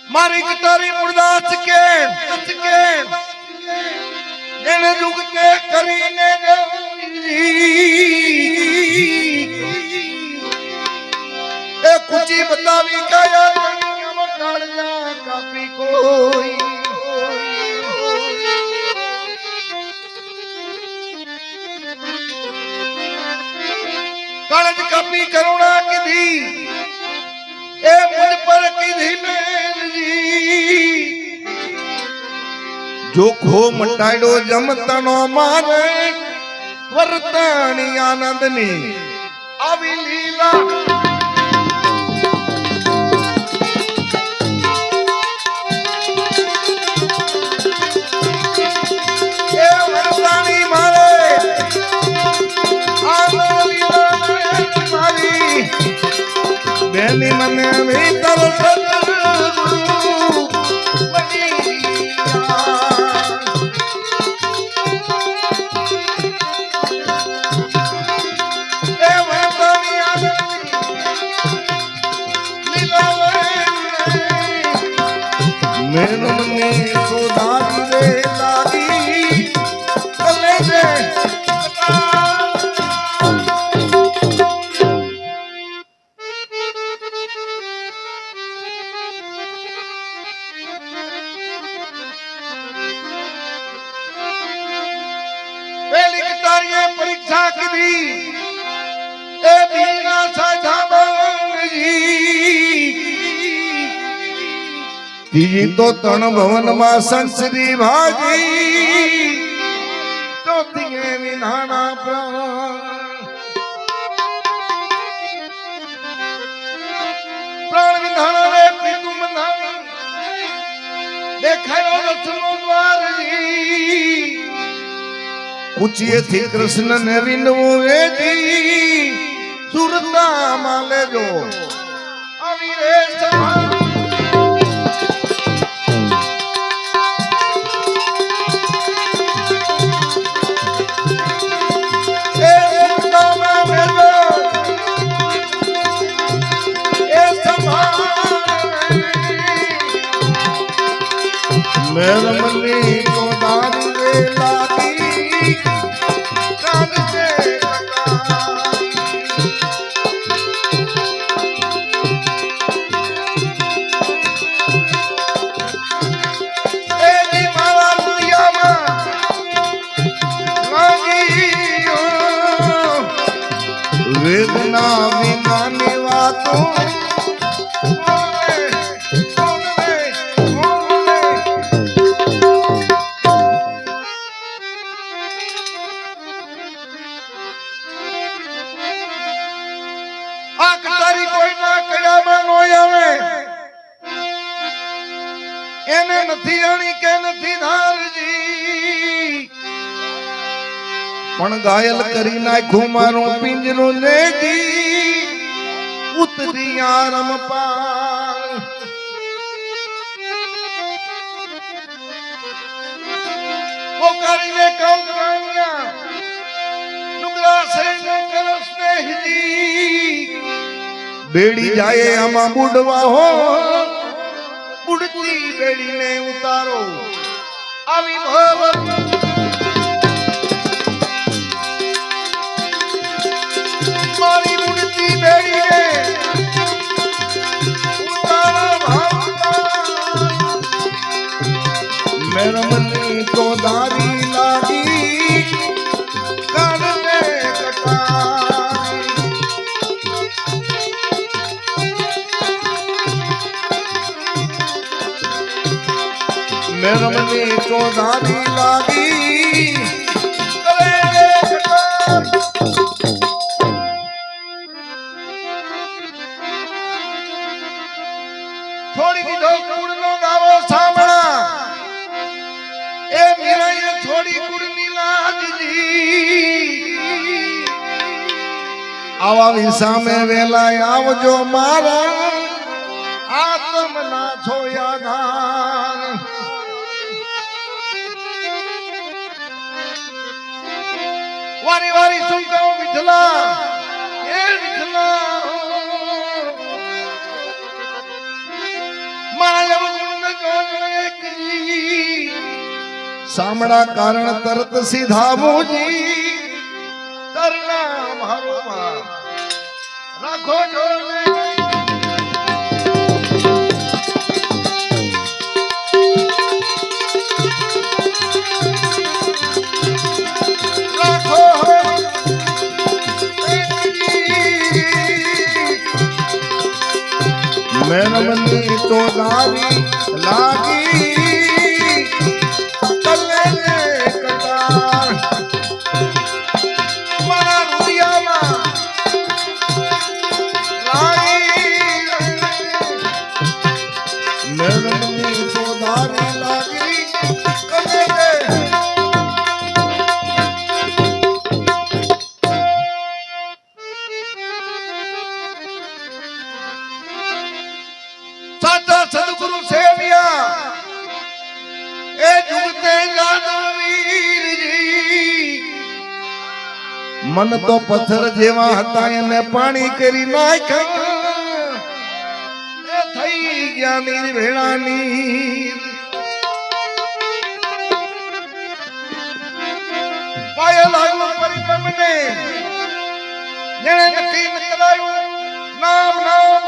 મારી કટારી મુરદાસ કે એને જુગતે કરીને એ કુચી બતાવી કાયા દુનિયામાં કાળજા કાપી કોઈ कालज कापी करुणा कीधी ए मुझ पर कीधी मेल जी जो खो मटाड़ो जमतनो मारे वर्तानी आनंदनी आवी लीला ए वर्तानी मारे आनंद लीला बेनी मने भीतर मेरे मने सुधार दे लागी कले दे परीक्षा की दी ए बीना साझा तीजी तो तन भवन में संसरी भागी चौथी विधाना प्राण विधाना रे पितु मना देखायो रसनो द्वार पूछिए थी कृष्ण ने विनवो वेदी सुरता माले जो अविरे मेरे मनी को दान दे लागी कान से ए दी माला दुनिया में लागी वेदना बिना निवातो એને નથી આણી કે નથી ધારજી પણ ઘાયલ કરી નાખ્યું મારું પિંજરું લેજી ઉતરી આરમ પાર પોકારીને કામ કરાણ્યા ડુગરા સે કરો સ્નેહજી બેડી જાય આમાં બુડવા હો उड़ती बेड़ी ने उतारो अविभव मारी उड़ती बेड़ी ने उतारो मेरा मन को दारी लागी कर दे कटा मेरा मने को दानी लागी थोड़ी दीधो कुड़ नो गावो सामना ए मेरा ये थोड़ी कुड़ नीलाज जी आवा विसा में वेला आवजो मारा आत्म ना छोया गान वारी वारी सुनकाओ विठला ए विठला माया સામડા કારણ તરત સીધા મુજી તરના મારો રાખો જોને મેરમની તો લાવી લાગી કલ્લે કટાર મારા રૂપિયામાં લાગી મેરમની તો લાવી લાગી કલ્લે સદગુરુ સેવ્યા એ જુગતે જાદવીરજી મન તો પથ્થર જેવા હતા એને પાણી કરી નાખ્યા એ થઈ ગયા નીર ભેળાની પાય લાગ્યું પરિબ્રહ્મને જેણે નક્કી કરાયું નામ નામ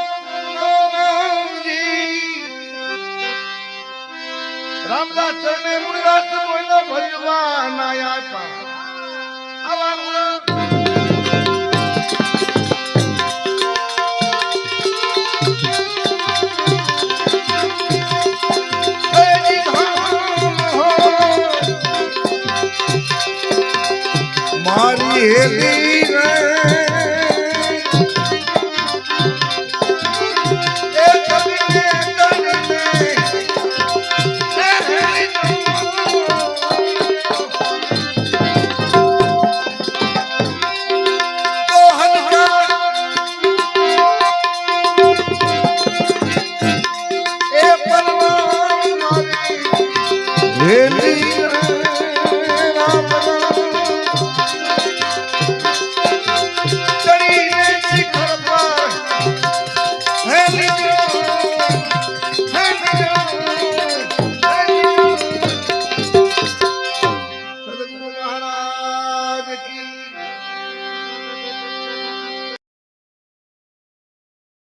રામદાસ ચરણે મુનિદાસ બોલ્યા ભજવા ના આપ્યા આવા